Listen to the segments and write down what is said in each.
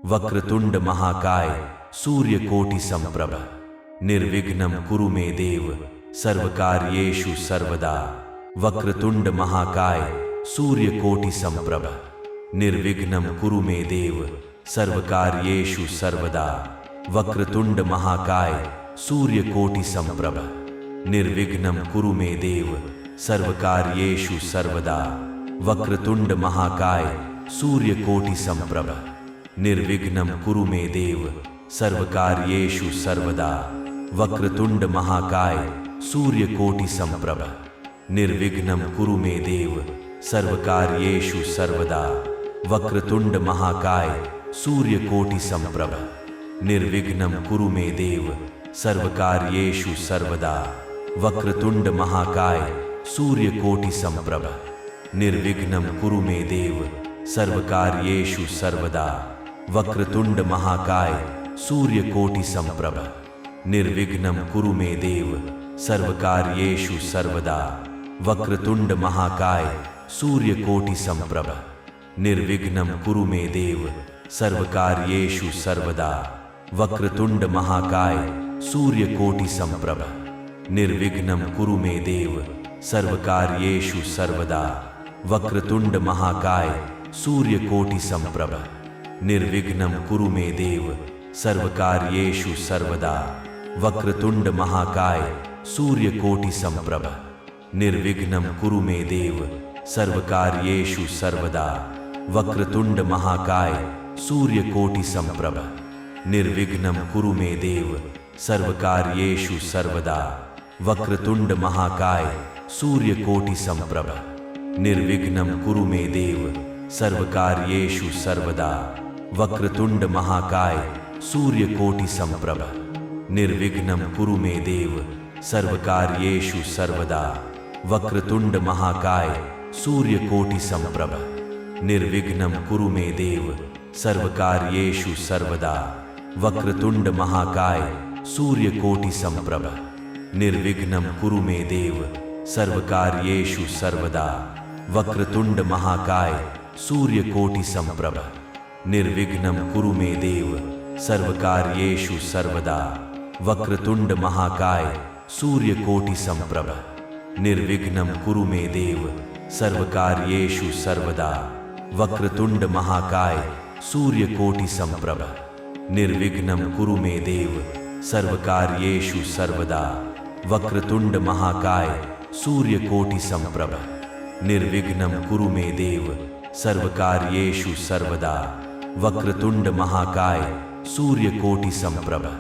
वक्रतुंड महाकाय सूर्यकोटि समप्रभ निर्विघ्नं कुरु मे देव सर्वकार्येषु सर्वदा। वक्रतुंड महाकाय सूर्यकोटि समप्रभ निर्विघ्नं कुरु मे देव सर्वकार्येषु सर्वदा। वक्रतुंड महाकाय सूर्यकोटि समप्रभ निर्विघ्नं कुरु मे देव सर्वकार्येषु सर्वदा। वक्रतुंड महाकाय सूर्यकोटि समप्रभ निर्विघ्नं कुरु मे देव सर्वकार्येषु सर्वदा। वक्रतुंड महाकाय सूर्यकोटि समप्रभ निर्विघ्नं कुरु मे देव सर्वकार्येषु सर्वदा। वक्रतुंड महाकाय सूर्यकोटि समप्रभ निर्विघ्नं कुरु मे देव सर्वकार्येषु सर्वदा। वक्रतुंड महाकाय सूर्यकोटि समप्रभ निर्विघ्नं कुरु मे देव सर्वकार्येषु सर्वदा। वक्रतुंड महाकाय सूर्यकोटि समप्रभ निर्विघ्नं कुरु मे देव सर्वकार्येषु सर्वदा। वक्रतुंड महाकाय सूर्यकोटि समप्रभ निर्विघ्नं कुरु मे देव सर्वकार्येषु सर्वदा। वक्रतुंड महाकाय सूर्यकोटि समप्रभ निर्विघ्नं कुरु मे देव सर्वकार्येषु सर्वदा। वक्रतुंड महाकाय सूर्यकोटि समप्रभ निर्विघ्नं कुरु मे देव सर्वकार्येषु सर्वदा। वक्रतुंड महाकाय सूर्यकोटि समप्रभ निर्विघ्नं कुरु मे देव सर्वकार्येषु सर्वदा। वक्रतुंड महाकाय सूर्यकोटि समप्रभ निर्विघ्नं कुरु मे देव सर्वकार्येषु सर्वदा। वक्रतुंड महाकाय सूर्यकोटि समप्रभ निर्विघ्नं कुरु मे देव सर्वकार्येषु सर्वदा। वक्रतुंड महाकाय सूर्यकोटि समप्रभ निर्विघ्नं कुरु मे देव सर्वकार्येषु सर्वदा। वक्रतुंड महाकाय सूर्यकोटि समप्रभ निर्विघ्नं कुरु मे देव सर्वकार्येषु सर्वदा। वक्रतुंड महाकाय सूर्यकोटि समप्रभ निर्विघ्नं कुरु मे देव सर्वकार्येषु सर्वदा। वक्रतुंड महाकाय सूर्यकोटि समप्रभ निर्विघ्नं कुरु मे देव सर्वकार्येषु सर्वदा। वक्रतुंड महाकाय सूर्यकोटि समप्रभ निर्विघ्नं कुरु मे देव सर्वकार्येषु सर्वदा। वक्रतुंड महाकाय सूर्यकोटि समप्रभ निर्विघ्नं कुरु मे देव सर्वकार्येषु सर्वदा। वक्रतुंड महाकाय सूर्यकोटि समप्रभ निर्विघ्नं कुरु मे देव सर्वकार्येषु सर्वदा। वक्रतुंड महाकाय सूर्यकोटि समप्रभ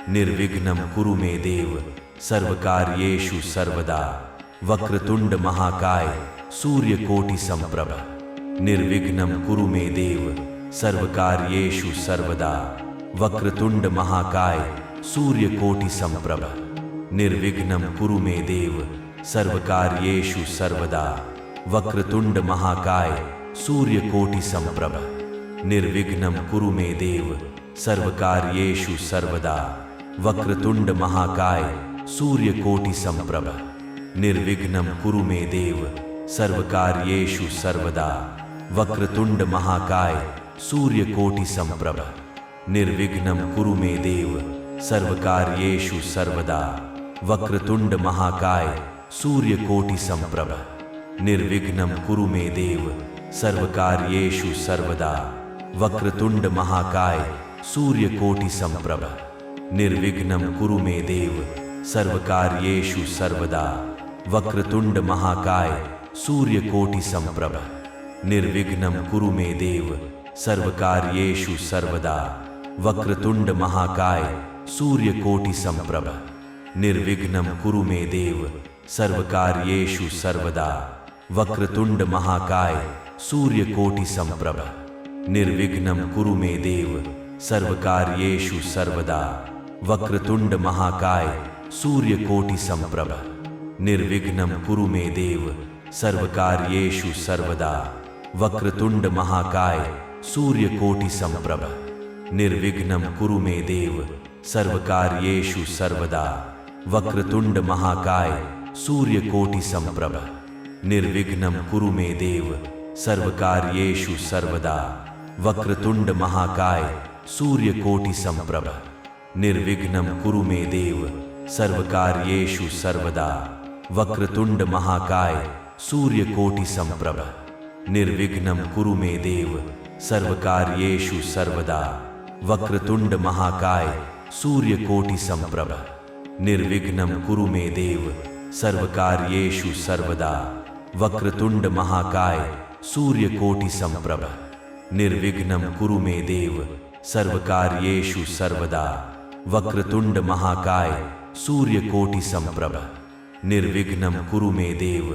निर्विघ्नं कुरु मे देव सर्वकार्येषु सर्वदा। वक्रतुंड महाकाय सूर्यकोटि समप्रभ निर्विघ्नं कुरु मे देव सर्वकार्येषु सर्वदा। वक्रतुंड महाकाय सूर्यकोटि समप्रभ निर्विघ्नं कुरु मे देव सर्वकार्येषु सर्वदा। वक्रतुंड महाकाय सूर्यकोटि समप्रभ निर्विघ्नं कुरु मे देव सर्वकार्येषु सर्वदा। वक्रतुंड महाकाय सूर्यकोटि समप्रभ निर्विघ्नं कुरु मे देव सर्वकार्येषु सर्वदा। वक्रतुंड महाकाय सूर्यकोटि समप्रभ निर्विघ्नं कुरु मे देव सर्वकार्येषु सर्वदा। वक्रतुंड महाकाय सूर्यकोटि समप्रभ निर्विघ्नं कुरु मे देव सर्वकार्येषु सर्वदा। वक्रतुंड महाकाय सूर्यकोटि समप्रभ निर्विघ्नं कुरु मे देव सर्वकार्येषु सर्वदा। वक्रतुंड महाकाय सूर्यकोटि समप्रभ निर्विघ्नं कुरु मे देव सर्वकार्येषु सर्वदा। वक्रतुंड महाकाय सूर्यकोटि समप्रभ निर्विघ्नं कुरु मे देव सर्वकार्येषु सर्वदा। वक्रतुंड महाकाय सूर्यकोटि समप्रभ निर्विघ्नं कुरु मे देव सर्वकार्येषु सर्वदा। वक्रतुंड महाकाय सूर्यकोटि समप्रभ निर्विघ्नं कुरु मे देव सर्वकार्येषु सर्वदा। वक्रतुंड महाकाय सूर्यकोटि समप्रभ निर्विघ्नं कुरु मे देव सर्वकार्येषु सर्वदा। वक्रतुंड महाकाय सूर्यकोटि समप्रभ निर्विघ्नं कुरु मे देव सर्वकार्येषु सर्वदा। वक्रतुंड महाकाय सूर्यकोटिसम्प्रभ निर्विघ्नं कुरु मे देव सर्वकार्येषु सर्वदा वक्रतुंड महाकाय सूर्यकोटिसम्प्रभ निर्विघ्नं कुरु मे देव सर्वकार्येषु सर्वदा वक्रतुंड महाकाय सूर्यकोटिसम्प्रभ निर्विघ्नं कुरु मे देव सर्वकार्येषु सर्वदा वक्रतुंड महाकाय सूर्यकोटिसम्प्रभ निर्विघ्नं कुरु मे देव सर्वकार्येषु सर्वदा वक्रतुंड महाकाय सूर्यकोटिसम्प्रभ निर्विघ्नं कुरु मे देव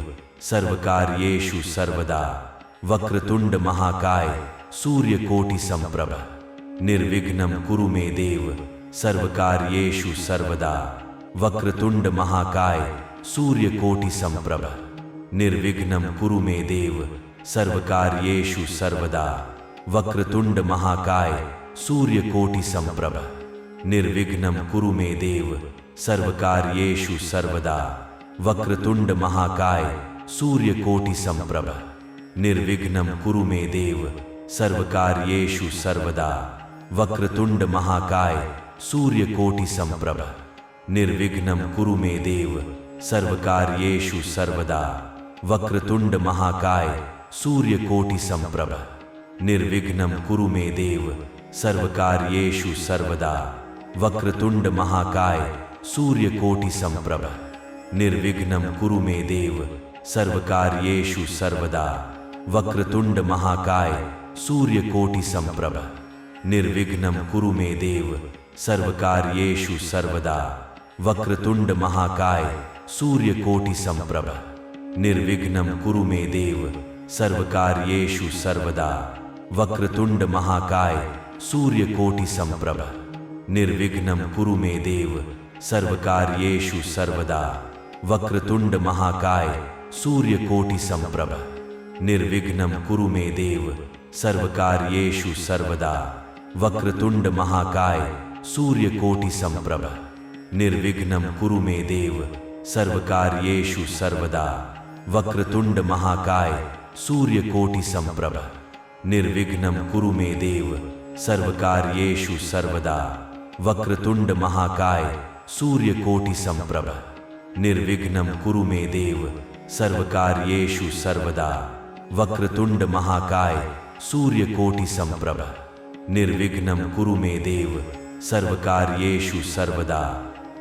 सर्वकार्येषु सर्वदा वक्रतुंड महाकाय सूर्यकोटिसम्प्रभ निर्विघ्नं कुरु मे देव सर्वकार्येषु सर्वदा वक्रतुंड महाकाय सूर्यकोटिसम्प्रभ निर्विघ्नं कुरु मे देव सर्वकार्येषु सर्वदा वक्रतुंड महाकाय सूर्यकोटिसम्प्रभ निर्विघ्नं कुरु मे देव सर्वकार्येषु सर्वदा वक्रतुंड महाकाय सूर्यकोटिसम्प्रभ निर्विघ्नं कुरु मे देव सर्वकार्येषु सर्वदा वक्रतुंड महाकाय सूर्यकोटिसम्प्रभ निर्विघ्नं कुरु मे देव सर्वकार्येषु सर्वदा वक्रतुंड महाकाय सूर्यकोटिसम्प्रभ निर्विघ्नं कुरु मे देव सर्वकार्येषु सर्वदा वक्रतुंड महाकाय सूर्यकोटिसम्प्रभ निर्विघ्नं कुरु मे देव सर्वकार्येषु सर्वदा वक्रतुंड महाकाय सूर्यकोटिसम्प्रभ निर्विघ्नं कुरु मे देव सर्वकार्येषु सर्वदा वक्रतुंड महाकाय सूर्यकोटिसम्प्रभ निर्विघ्नं कुरु मे देव सर्वकार्येषु सर्वदा वक्रतुंड महाकाय सूर्यकोटिसम्प्रभ निर्विघ्नं कुरु मे देव सर्वकार्येषु सर्वदा वक्रतुंड महाकाय सूर्यकोटिसम्प्रभ निर्विघ्नं कुरु मे देव सर्वकार्येषु सर्वदा वक्रतुंड महाकाय सूर्यकोटिसम्प्रभ निर्विघ्नं कुरु मे देव सर्वकार्येषु सर्वदा वक्रतुंड महाकाय सूर्यकोटिसम्प्रभ निर्विघ्नं कुरु मे देव सर्वकार्येषु सर्वदा वक्रतुंड महाकाय सूर्यकोटिसम्प्रभ निर्विघ्नं कुरु मे देव सर्वकार्येषु सर्वदा वक्रतुंड महाकाय सूर्यकोटिसम्प्रभ निर्विघ्नं कुरु मे देव सर्वकार्येषु सर्वदा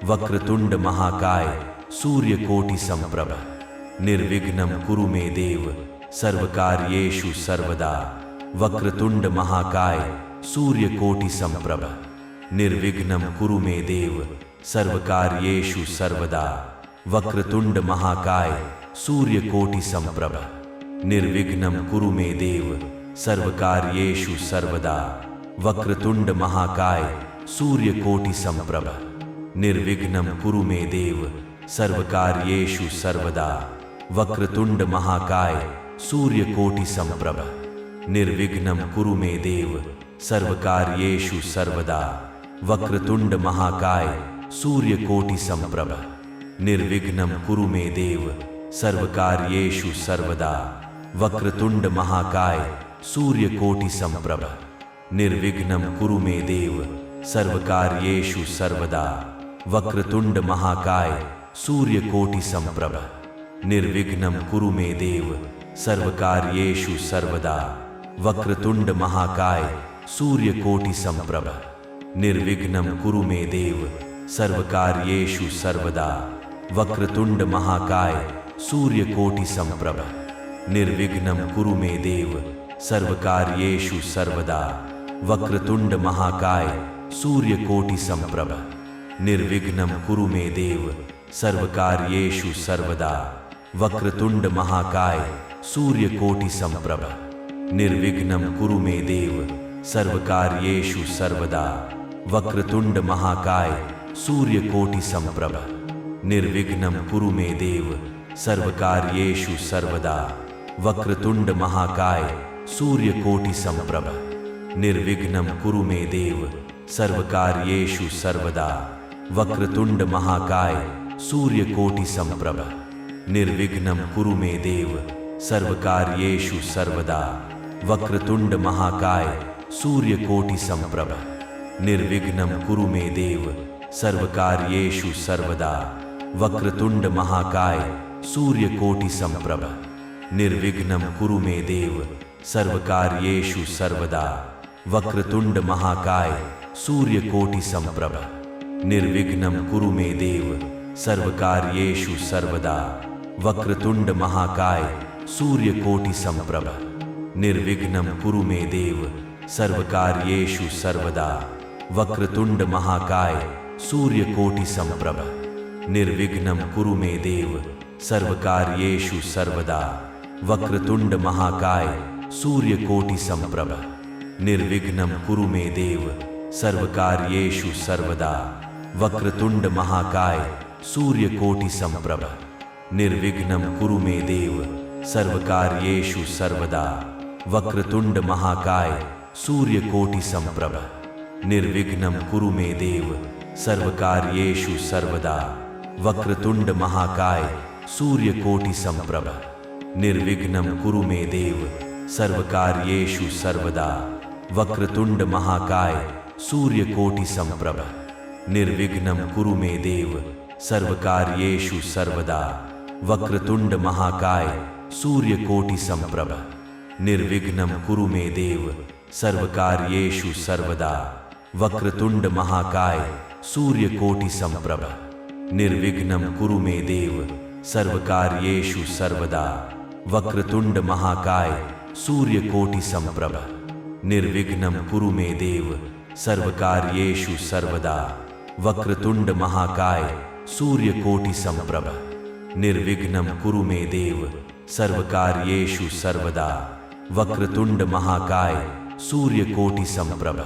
वक्रतुंड महाकाय सूर्यकोटिसम्प्रभ निर्विघ्नं कुरु मे देव सर्वकार्येषु सर्वदा वक्रतुंड महाकाय सूर्यकोटिसम्प्रभ निर्विघ्नं कुरु मे देव सर्वकार्येषु सर्वदा वक्रतुंड महाकाय सूर्यकोटिसम्प्रभ निर्विघ्नं कुरु मे देव सर्वकार्येषु सर्वदा वक्रतुंड महाकाय सूर्यकोटिसम्प्रभ निर्विघ्नं कुरु मे देव सर्वकार्येषु सर्वदा वक्रतुंड महाकाय सूर्यकोटिसम्प्रभ निर्विघ्नं कुरु मे देव सर्वकार्येषु सर्वदा वक्रतुंड महाकाय सूर्यकोटिसम्प्रभ निर्विघ्नं कुरु मे देव सर्वकार्येषु सर्वदा वक्रतुंड महाकाय सूर्यकोटिसम्प्रभ निर्विघ्नं कुरु मे देव सर्वकार्येषु सर्वदा वक्रतुंड महाकाय सूर्यकोटिसम्प्रभ निर्विघ्नं कुरु मे देव सर्वकार्येषु सर्वदा वक्रतुंड महाकाय सूर्यकोटिसम्प्रभ निर्विघ्नं कुरु मे देव सर्वकार्येषु सर्वदा वक्रतुंड महाकाय सूर्यकोटिसम्प्रभ निर्विघ्नं कुरु मे देव सर्वकार्येषु सर्वदा वक्रतुंड महाकाय सूर्यकोटिसम्प्रभ निर्विघ्नं कुरु मे देव सर्वकार्येषु सर्वदा वक्रतुंड महाकाय सूर्यकोटिसम्प्रभ निर्विघ्नं कुरु मे देव सर्वकार्येषु सर्वदा वक्रतुंड महाकाय सूर्यकोटिसम्प्रभ निर्विघ्नं कुरु मे देव सर्वकार्येषु सर्वदा वक्रतुंड महाकाय सूर्यकोटिसम्प्रभ निर्विघ्नं कुरु मे देव सर्वकार्येषु सर्वदा वक्रतुंड महाकाय सूर्यकोटिसम्प्रभ निर्विघ्नं कुरु मे देव सर्वकार्येषु सर्वदा वक्रतुंड महाकाय सूर्यकोटिसम्प्रभ निर्विघ्नं कुरु मे देव सर्वकार्येषु सर्वदा। वक्रतुंड महाकाय सूर्यकोटि संप्रभ निर्विघ्नं कुरु मे देव सर्वकार्येषु सर्वदा। वक्रतुंड महाकाय सूर्यकोटि संप्रभ निर्विघ्नं कुरु मे देव सर्वकार्येषु सर्वदा। वक्रतुंड महाकाय सूर्यकोटि संप्रभ निर्विघ्नं कुरु मे देव सर्वकार्येषु सर्वदा। वक्रतुंड महाकाय सूर्यकोटि संप्रभ निर्विघ्नं कुरु मे देव सर्वकार्येषु सर्वदा। वक्रतुंड महाकाय सूर्यकोटि संप्रभ निर्विघ्नं कुरु मे देव सर्वकार्येषु सर्वदा। वक्रतुंड महाकाय सूर्यकोटि संप्रभ निर्विघ्नं कुरु मे देव सर्वकार्येषु सर्वदा। वक्रतुंड महाकाय सूर्यकोटि संप्रभ निर्विघ्नं कुरु मे देव सर्वकार्येषु सर्वदा। वक्रतुंड महाकाय सूर्यकोटि संप्रभ निर्विघ्नं कुरु मे देव सर्वकार्येषु सर्वदा। वक्रतुंड महाकाय सूर्यकोटि संप्रभ निर्विघ्नं कुरु मे देव सर्वकार्येषु सर्वदा। वक्रतुंड महाकाय सूर्यकोटि संप्रभ निर्विघ्नं कुरु मे देव सर्वकार्येषु सर्वदा। वक्रतुंड महाकाय सूर्यकोटि संप्रभ निर्विघ्नं कुरु मे देव सर्वकार्येषु सर्वदा। वक्रतुंड महाकाय सूर्यकोटि संप्रभ निर्विघ्नं कुरु मे देव सर्वकार्येषु सर्वदा। वक्रतुंड महाकाय सूर्यकोटि संप्रभ निर्विघ्नं कुरु मे देव सर्वकार्येषु सर्वदा। वक्रतुंड महाकाय सूर्यकोटि संप्रभ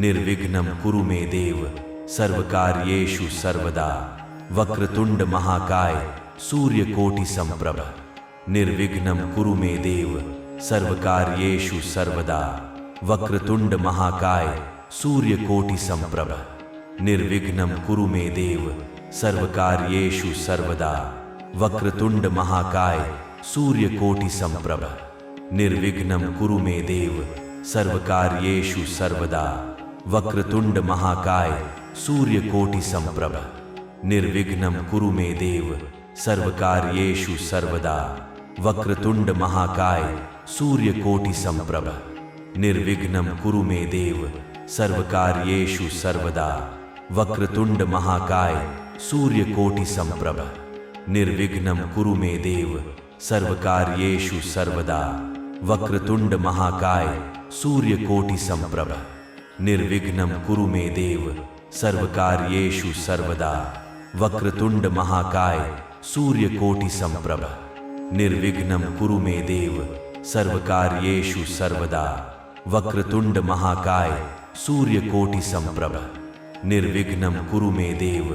निर्विघ्नं कुरु मे देव सर्वकार्येषु सर्वदा। वक्रतुंड महाकाय सूर्यकोटि संप्रभ निर्विघ्नं कुरु मे देव सर्वकार्येषु सर्वदा। वक्रतुंड महाकाय सूर्यकोटि संप्रभ निर्विघ्नं कुरु मे देव सर्वकार्येषु सर्वदा। वक्रतुंड महाकाय सूर्यकोटि संप्रभ निर्विघ्नं कुरु मे देव सर्वकार्येषु सर्वदा। वक्रतुंड महाकाय सूर्यकोटि संप्रभ निर्विघ्नं कुरु मे देव सर्वकार्येषु सर्वदा। वक्रतुंड महाकाय सूर्यकोटि संप्रभ निर्विघ्नं कुरु मे देव सर्वकार्येषु सर्वदा। वक्रतुंड महाकाय सूर्यकोटि संप्रभ निर्विघ्नं कुरु मे देव सर्वकार्येषु सर्वदा। वक्रतुंड महाकाय सूर्यकोटि संप्रभ निर्विघ्नं कुरु मे देव सर्वकार्येषु सर्वदा। वक्रतुंड महाकाय सूर्यकोटि संप्रभ निर्विघ्नं कुरु मे देव सर्वकार्येषु सर्वदा। वक्रतुंड महाकाय सूर्यकोटि संप्रभ निर्विघ्नं कुरु मे देव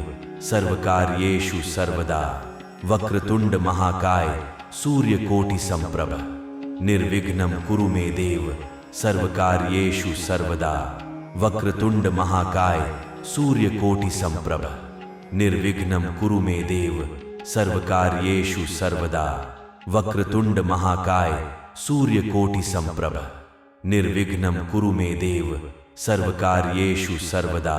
सर्वकार्येषु सर्वदा। वक्रतुंड महाकाय सूर्यकोटि संप्रभ निर्विघ्नं कुरु मे देव सर्वकार्येषु सर्वदा। वक्रतुंड महाकाय सूर्यकोटि संप्रभ निर्विघ्नं कुरु मे देव सर्वकार्येषु सर्वदा। वक्रतुंड महाकाय सूर्यकोटि संप्रभ निर्विघ्नं कुरु मे देव सर्वकार्येषु सर्वदा।